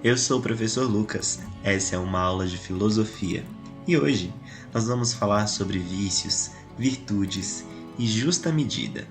Eu sou o professor Lucas, essa é uma aula de filosofia e hoje nós vamos falar sobre vícios, virtudes e justa medida.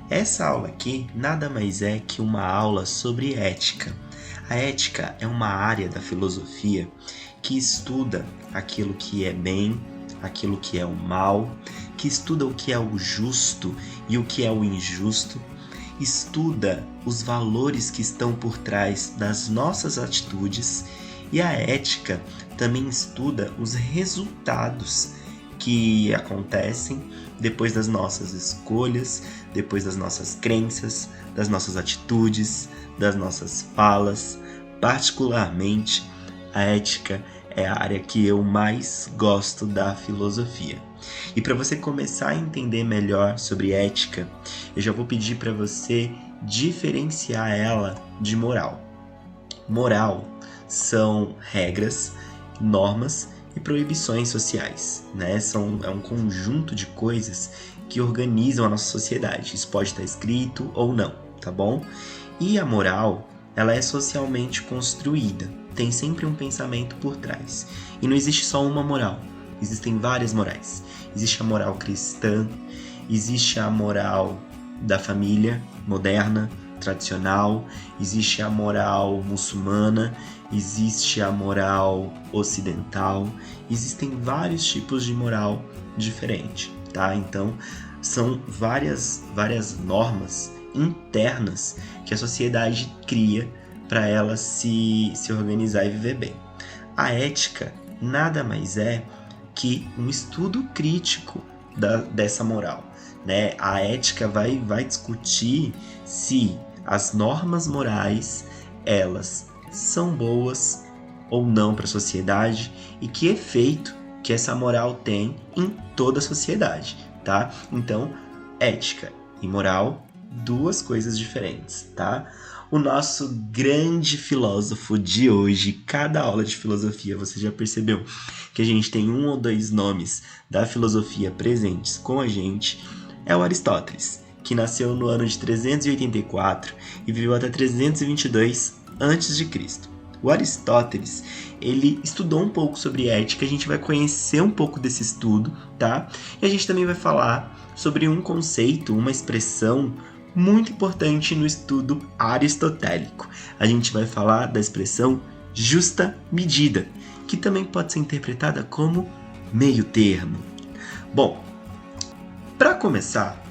Essa aula aqui nada mais é que uma aula sobre ética. A ética é uma área da filosofia que estuda aquilo que é bem, aquilo que é o mal, que estuda o que é o justo e o que é o injusto, estuda os valores que estão por trás das nossas atitudes e a ética também estuda os resultados que acontecem depois das nossas escolhas, depois das nossas crenças, das nossas atitudes, das nossas falas. Particularmente, a ética é a área que eu mais gosto da filosofia. E para você começar a entender melhor sobre ética, eu já vou pedir para você diferenciar ela de moral. Moral são regras, normas e proibições sociais, né? É um conjunto de coisas que organizam a nossa sociedade. Isso pode estar escrito ou não, tá bom? E a moral, ela é socialmente construída. Tem sempre um pensamento por trás. E não existe só uma moral. Existem várias morais. Existe a moral cristã, existe a moral da família moderna, tradicional, existe a moral muçulmana, existe a moral ocidental, existem vários tipos de moral diferente, tá? Então, são várias normas internas que a sociedade cria para ela se organizar e viver bem. A ética nada mais é que um estudo crítico dessa moral, né? A ética vai discutir se as normas morais elas são boas ou não para a sociedade e que efeito que essa moral tem em toda a sociedade, tá? Então, ética e moral, duas coisas diferentes, tá? O nosso grande filósofo de hoje, cada aula de filosofia, você já percebeu que a gente tem um ou dois nomes da filosofia presentes com a gente, é o Aristóteles, que nasceu no ano de 384 e viveu até 322 a.C. O Aristóteles, ele estudou um pouco sobre ética, a gente vai conhecer um pouco desse estudo, tá? E a gente também vai falar sobre um conceito, uma expressão muito importante no estudo aristotélico. A gente vai falar da expressão justa medida, que também pode ser interpretada como meio termo. Bom, para começar,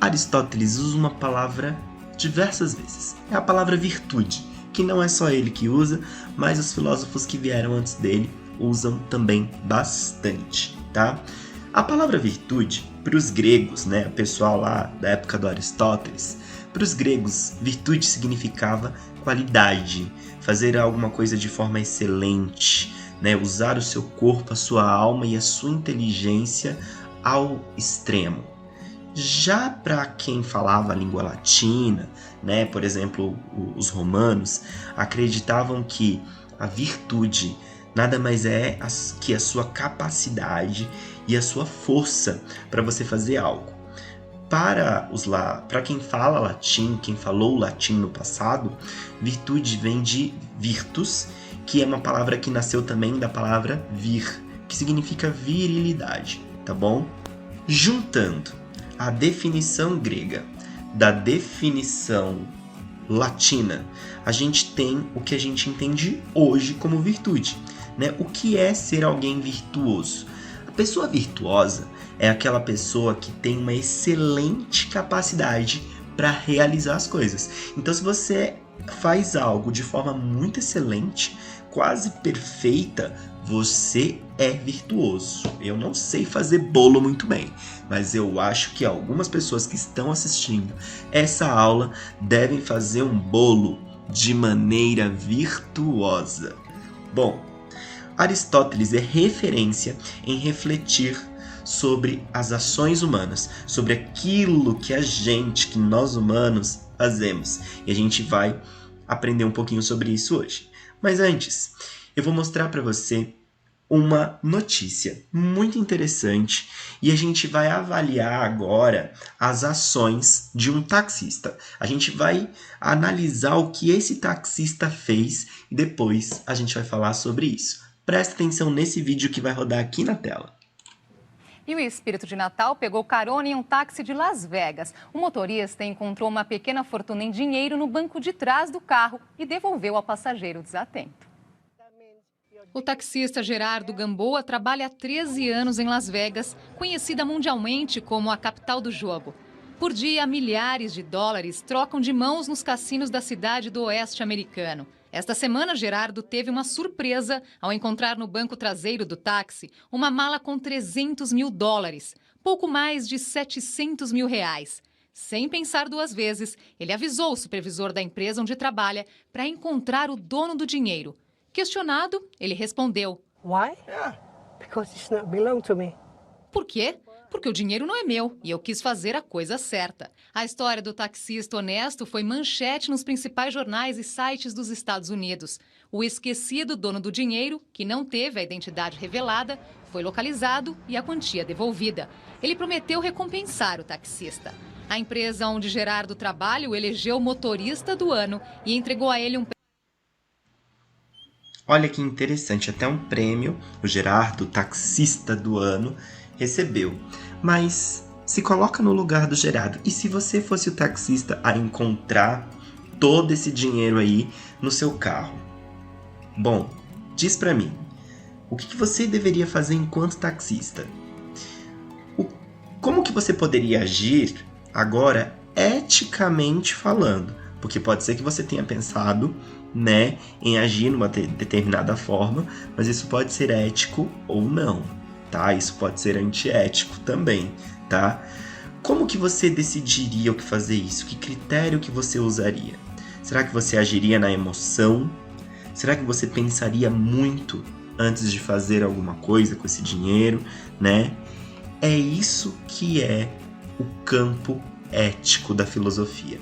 Aristóteles usa uma palavra diversas vezes. É a palavra virtude, que não é só ele que usa, mas os filósofos que vieram antes dele usam também bastante, tá? A palavra virtude, para os gregos, né, o pessoal lá da época do Aristóteles, para os gregos, virtude significava qualidade, fazer alguma coisa de forma excelente, né, usar o seu corpo, a sua alma e a sua inteligência ao extremo. Já para quem falava a língua latina, né, por exemplo, os romanos, acreditavam que a virtude nada mais é que a sua capacidade e a sua força para você fazer algo. Para quem fala latim, quem falou latim no passado, virtude vem de virtus, que é uma palavra que nasceu também da palavra vir, que significa virilidade, tá bom? Juntando a definição grega da definição latina, a gente tem o que a gente entende hoje como virtude, né? O que é ser alguém virtuoso? A pessoa virtuosa é aquela pessoa que tem uma excelente capacidade para realizar as coisas. Então, se você faz algo de forma muito excelente, quase perfeita, você é virtuoso. Eu não sei fazer bolo muito bem, mas eu acho que algumas pessoas que estão assistindo essa aula devem fazer um bolo de maneira virtuosa. Bom, Aristóteles é referência em refletir sobre as ações humanas, sobre aquilo que nós humanos fazemos. E a gente vai aprender um pouquinho sobre isso hoje. Mas antes, eu vou mostrar para você uma notícia muito interessante e a gente vai avaliar agora as ações de um taxista. A gente vai analisar o que esse taxista fez e depois a gente vai falar sobre isso. Presta atenção nesse vídeo que vai rodar aqui na tela. E o espírito de Natal pegou carona em um táxi de Las Vegas. O motorista encontrou uma pequena fortuna em dinheiro no banco de trás do carro e devolveu ao passageiro desatento. O taxista Gerardo Gamboa trabalha há 13 anos em Las Vegas, conhecida mundialmente como a capital do jogo. Por dia, milhares de dólares trocam de mãos nos cassinos da cidade do oeste americano. Esta semana, Gerardo teve uma surpresa ao encontrar no banco traseiro do táxi uma mala com 300 mil dólares, pouco mais de 700 mil reais. Sem pensar duas vezes, ele avisou o supervisor da empresa onde trabalha para encontrar o dono do dinheiro. Questionado, ele respondeu: Why? Because it's not belong to me. Por quê? Porque o dinheiro não é meu e eu quis fazer a coisa certa. A história do taxista honesto foi manchete nos principais jornais e sites dos Estados Unidos. O esquecido dono do dinheiro, que não teve a identidade revelada, foi localizado e a quantia devolvida. Ele prometeu recompensar o taxista. A empresa onde Gerardo trabalha o elegeu motorista do ano e entregou a ele um... Olha que interessante, até um prêmio o Gerardo, taxista do ano, recebeu. Mas se coloca no lugar do Gerardo. E se você fosse o taxista a encontrar todo esse dinheiro aí no seu carro? Bom, diz pra mim, o que você deveria fazer enquanto taxista? Como que você poderia agir agora, eticamente falando? Porque pode ser que você tenha pensado, né, em agir numa determinada forma, mas isso pode ser ético ou não, tá? Isso pode ser antiético também, tá? Como que você decidiria o que fazer isso? Que critério que você usaria? Será que você agiria na emoção? Será que você pensaria muito antes de fazer alguma coisa com esse dinheiro, né? É isso que é o campo ético da filosofia.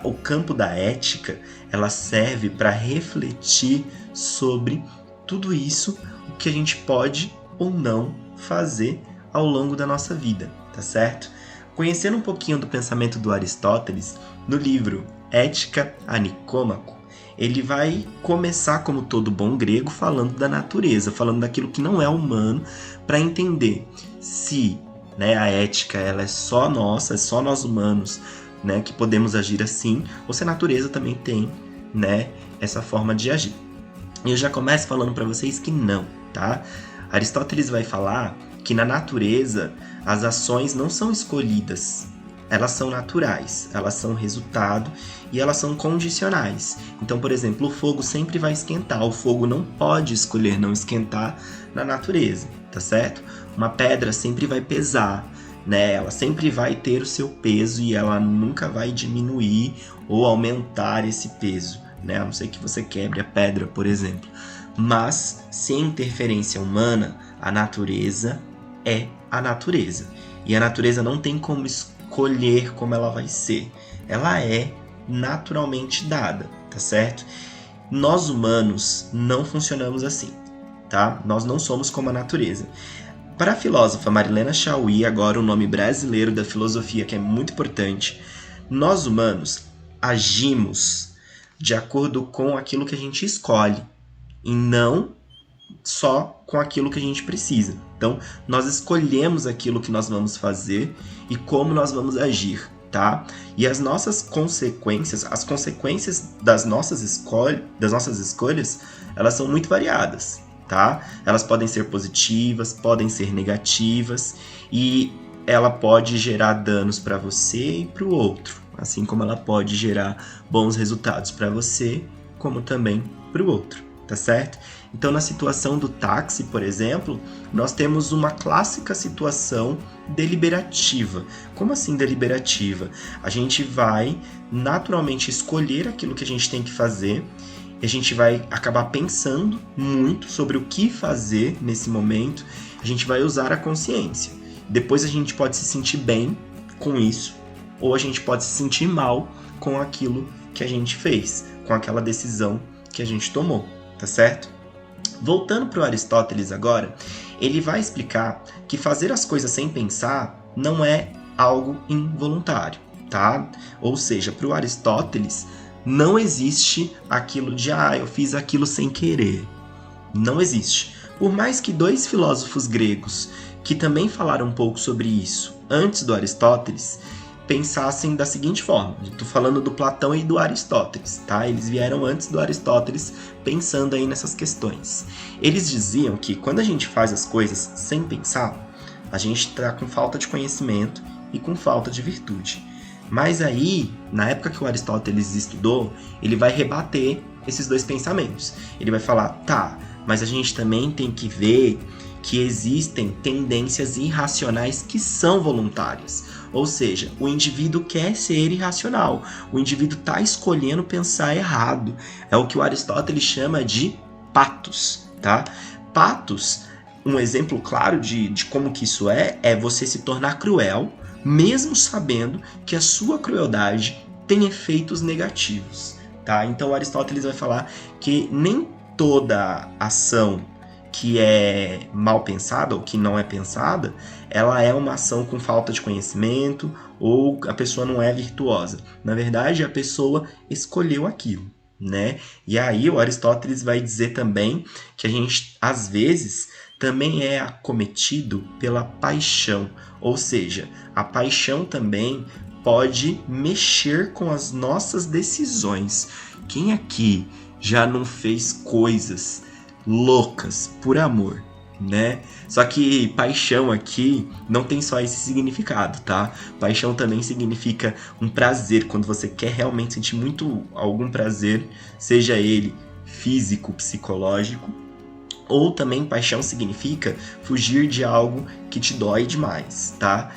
O campo da ética, ela serve para refletir sobre tudo isso, o que a gente pode ou não fazer ao longo da nossa vida, tá certo? Conhecendo um pouquinho do pensamento do Aristóteles, no livro Ética a Nicômaco, ele vai começar, como todo bom grego, falando da natureza, falando daquilo que não é humano, para entender se, né, a ética ela é só nossa, é só nós humanos, né, que podemos agir assim, ou se a natureza também tem, né, essa forma de agir. E eu já começo falando para vocês que não, tá? Aristóteles vai falar que na natureza as ações não são escolhidas, elas são naturais, elas são resultado e elas são condicionais. Então, por exemplo, o fogo sempre vai esquentar, o fogo não pode escolher não esquentar na natureza, tá certo? Uma pedra sempre vai pesar, né? Ela sempre vai ter o seu peso e ela nunca vai diminuir ou aumentar esse peso, né? A não ser que você quebre a pedra, por exemplo. Mas, sem interferência humana, a natureza é a natureza. E a natureza não tem como escolher como ela vai ser. Ela é naturalmente dada, tá certo? Nós humanos não funcionamos assim, tá? Nós não somos como a natureza. Para a filósofa Marilena Chauí, agora o nome brasileiro da filosofia que é muito importante, nós humanos agimos de acordo com aquilo que a gente escolhe e não só com aquilo que a gente precisa. Então, nós escolhemos aquilo que nós vamos fazer e como nós vamos agir, tá? E as nossas consequências, as consequências das nossas escolhas, elas são muito variadas, tá? Elas podem ser positivas, podem ser negativas e ela pode gerar danos para você e para o outro, assim como ela pode gerar bons resultados para você, como também para o outro, tá certo? Então, na situação do táxi, por exemplo, nós temos uma clássica situação deliberativa. Como assim deliberativa? A gente vai naturalmente escolher aquilo que a gente tem que fazer e a gente vai acabar pensando muito sobre o que fazer nesse momento. A gente vai usar a consciência. Depois a gente pode se sentir bem com isso ou a gente pode se sentir mal com aquilo que a gente fez, com aquela decisão que a gente tomou, tá certo? Voltando para o Aristóteles agora, ele vai explicar que fazer as coisas sem pensar não é algo involuntário, tá? Ou seja, para o Aristóteles, não existe aquilo de eu fiz aquilo sem querer. Não existe. Por mais que 2 filósofos gregos, que também falaram um pouco sobre isso antes do Aristóteles, pensassem da seguinte forma. Estou falando do Platão e do Aristóteles, tá? Eles vieram antes do Aristóteles pensando aí nessas questões. Eles diziam que quando a gente faz as coisas sem pensar, a gente está com falta de conhecimento e com falta de virtude. Mas aí, na época que o Aristóteles estudou, ele vai rebater esses 2 pensamentos. Ele vai falar, tá, mas a gente também tem que ver que existem tendências irracionais que são voluntárias. Ou seja, o indivíduo quer ser irracional. O indivíduo está escolhendo pensar errado. É o que o Aristóteles chama de patos, tá? Patos, um exemplo claro de como que isso é você se tornar cruel, mesmo sabendo que a sua crueldade tem efeitos negativos, tá? Então Aristóteles vai falar que nem toda ação que é mal pensada ou que não é pensada, ela é uma ação com falta de conhecimento ou a pessoa não é virtuosa. Na verdade, a pessoa escolheu aquilo, né? E aí o Aristóteles vai dizer também que a gente, às vezes, também é acometido pela paixão. Ou seja, a paixão também pode mexer com as nossas decisões. Quem aqui já não fez coisas loucas por amor, né? Só que paixão aqui não tem só esse significado, tá? Paixão também significa um prazer, quando você quer realmente sentir algum prazer, seja ele físico, psicológico, ou também paixão significa fugir de algo que te dói demais, tá?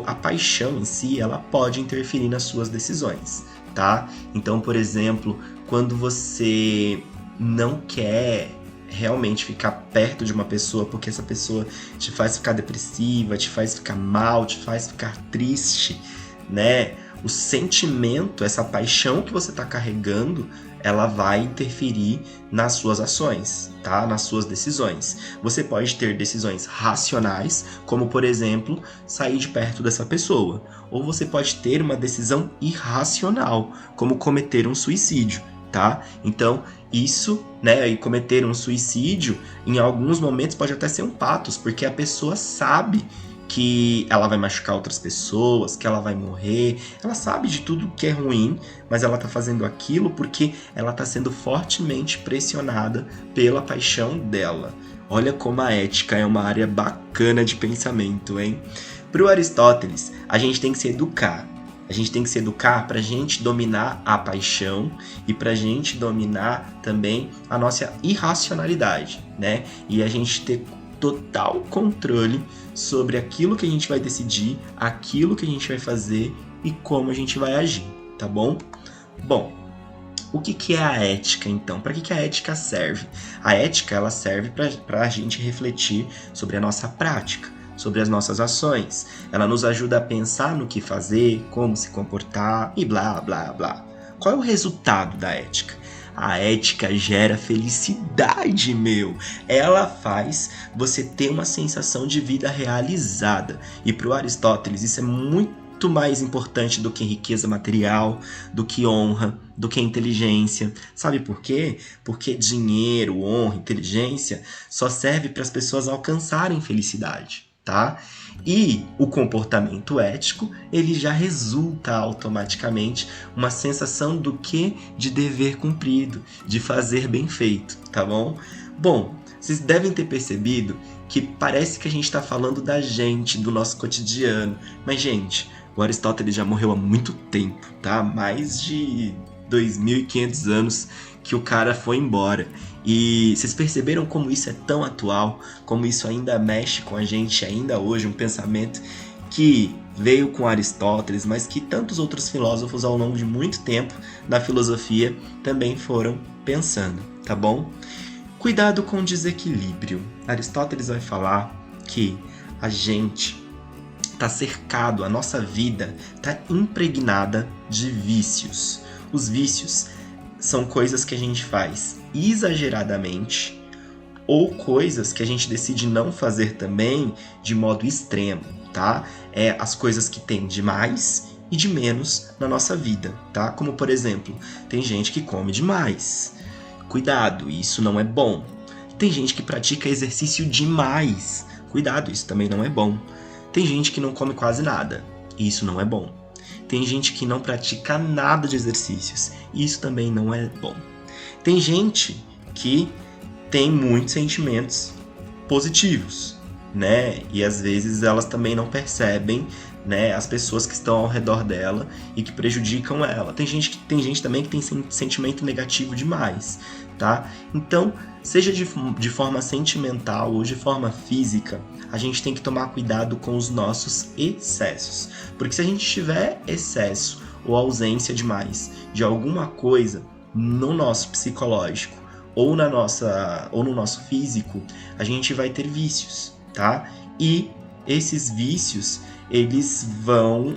A paixão em si, ela pode interferir nas suas decisões, tá? Então, por exemplo, quando você não quer realmente ficar perto de uma pessoa porque essa pessoa te faz ficar depressiva, te faz ficar mal, te faz ficar triste, né? O sentimento, essa paixão que você está carregando, ela vai interferir nas suas ações, tá? Nas suas decisões. Você pode ter decisões racionais, como, por exemplo, sair de perto dessa pessoa. Ou você pode ter uma decisão irracional, como cometer um suicídio, tá? Então, isso, né, e cometer um suicídio, em alguns momentos pode até ser um patos, porque a pessoa sabe que ela vai machucar outras pessoas, que ela vai morrer, ela sabe de tudo que é ruim, mas ela tá fazendo aquilo porque ela tá sendo fortemente pressionada pela paixão dela. Olha como a ética é uma área bacana de pensamento, hein? Pro Aristóteles, a gente tem que se educar. A gente tem que se educar para a gente dominar a paixão e para a gente dominar também a nossa irracionalidade, né? E a gente ter total controle sobre aquilo que a gente vai decidir, aquilo que a gente vai fazer e como a gente vai agir, tá bom? Bom, o que é a ética, então? Para que a ética serve? A ética, ela serve para a gente refletir sobre a nossa prática, sobre as nossas ações. Ela nos ajuda a pensar no que fazer, como se comportar e blá, blá, blá. Qual é o resultado da ética? A ética gera felicidade, meu. Ela faz você ter uma sensação de vida realizada. E para o Aristóteles isso é muito mais importante do que riqueza material, do que honra, do que inteligência. Sabe por quê? Porque dinheiro, honra, inteligência só serve para as pessoas alcançarem felicidade, tá? E o comportamento ético, ele já resulta automaticamente uma sensação do que? De dever cumprido, de fazer bem feito, tá bom? Bom, vocês devem ter percebido que parece que a gente está falando da gente, do nosso cotidiano. Mas, gente, o Aristóteles já morreu há muito tempo, tá? Mais de 2.500 anos que o cara foi embora. E vocês perceberam como isso é tão atual, como isso ainda mexe com a gente ainda hoje, um pensamento que veio com Aristóteles, mas que tantos outros filósofos ao longo de muito tempo na filosofia também foram pensando, tá bom? Cuidado com o desequilíbrio. Aristóteles vai falar que a gente está cercado, a nossa vida está impregnada de vícios. Os vícios são coisas que a gente faz exageradamente ou coisas que a gente decide não fazer também de modo extremo, tá? As coisas que tem de mais e de menos na nossa vida, tá? Como, por exemplo, tem gente que come demais. Cuidado, isso não é bom. Tem gente que pratica exercício demais. Cuidado, isso também não é bom. Tem gente que não come quase nada. Isso não é bom. Tem gente que não pratica nada de exercícios. Isso também não é bom. Tem gente que tem muitos sentimentos positivos, né? E às vezes elas também não percebem, né, as pessoas que estão ao redor dela e que prejudicam ela. Tem gente também que tem sentimento negativo demais, tá? Então, seja de forma sentimental ou de forma física, a gente tem que tomar cuidado com os nossos excessos. Porque se a gente tiver excesso ou ausência demais de alguma coisa no nosso psicológico ou no nosso físico, a gente vai ter vícios, tá? E esses vícios, eles vão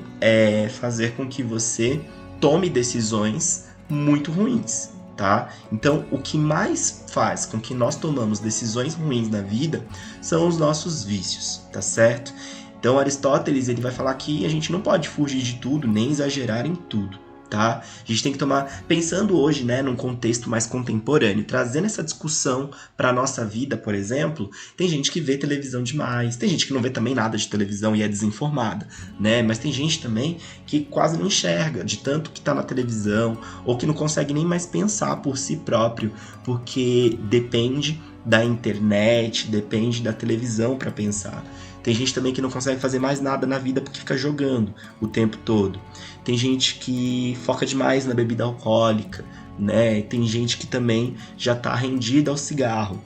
fazer com que você tome decisões muito ruins, tá? Então, o que mais faz com que nós tomamos decisões ruins na vida são os nossos vícios, tá certo? Então, Aristóteles, ele vai falar que a gente não pode fugir de tudo, nem exagerar em tudo, tá? A gente tem que tomar, pensando hoje, né, num contexto mais contemporâneo, trazendo essa discussão para a nossa vida, por exemplo, tem gente que vê televisão demais, tem gente que não vê também nada de televisão e é desinformada, né? Mas tem gente também que quase não enxerga de tanto que tá na televisão, ou que não consegue nem mais pensar por si próprio, porque depende da internet, depende da televisão para pensar. Tem gente também que não consegue fazer mais nada na vida porque fica jogando o tempo todo. Tem gente que foca demais na bebida alcoólica, né? Tem gente que também já está rendida ao cigarro.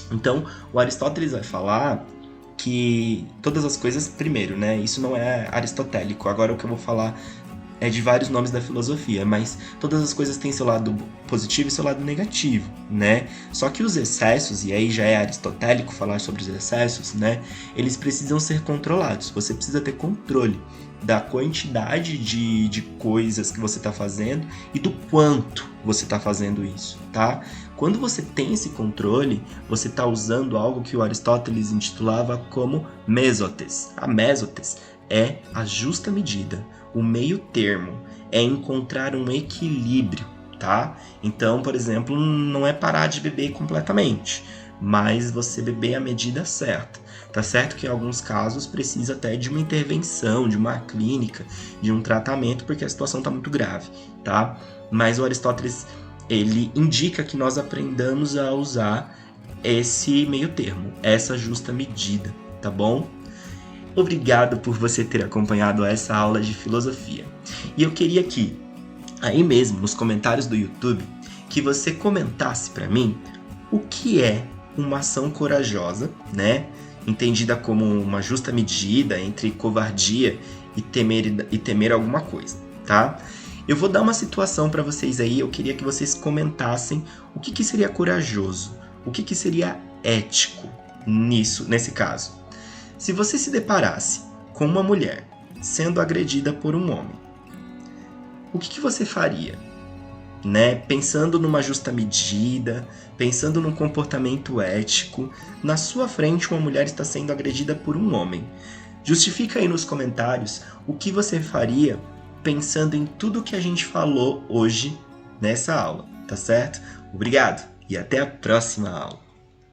Então, o Aristóteles vai falar que todas as coisas, primeiro, né? Isso não é aristotélico. Agora o que eu vou falar é de vários nomes da filosofia, mas todas as coisas têm seu lado positivo e seu lado negativo, né? Só que os excessos, e aí já é aristotélico falar sobre os excessos, né? Eles precisam ser controlados. Você precisa ter controle da quantidade de coisas que você está fazendo e do quanto você está fazendo isso, tá? Quando você tem esse controle, você está usando algo que o Aristóteles intitulava como mesotes. A mesotes é a justa medida, o meio termo, é encontrar um equilíbrio, tá? Então, por exemplo, não é parar de beber completamente, mas você beber a medida certa. Tá certo que em alguns casos precisa até de uma intervenção, de uma clínica, de um tratamento, porque a situação está muito grave, tá? Mas o Aristóteles, ele indica que nós aprendamos a usar esse meio termo, essa justa medida, tá bom? Obrigado por você ter acompanhado essa aula de filosofia. E eu queria que, aí mesmo, nos comentários do YouTube, que você comentasse para mim o que é uma ação corajosa, né? Entendida como uma justa medida entre covardia e temer alguma coisa, tá? Eu vou dar uma situação para vocês aí, eu queria que vocês comentassem o que seria corajoso, o que seria ético nesse caso. Se você se deparasse com uma mulher sendo agredida por um homem, o que você faria? Né? Pensando numa justa medida, pensando num comportamento ético, na sua frente uma mulher está sendo agredida por um homem. Justifica aí nos comentários o que você faria pensando em tudo que a gente falou hoje nessa aula, tá certo? Obrigado e até a próxima aula.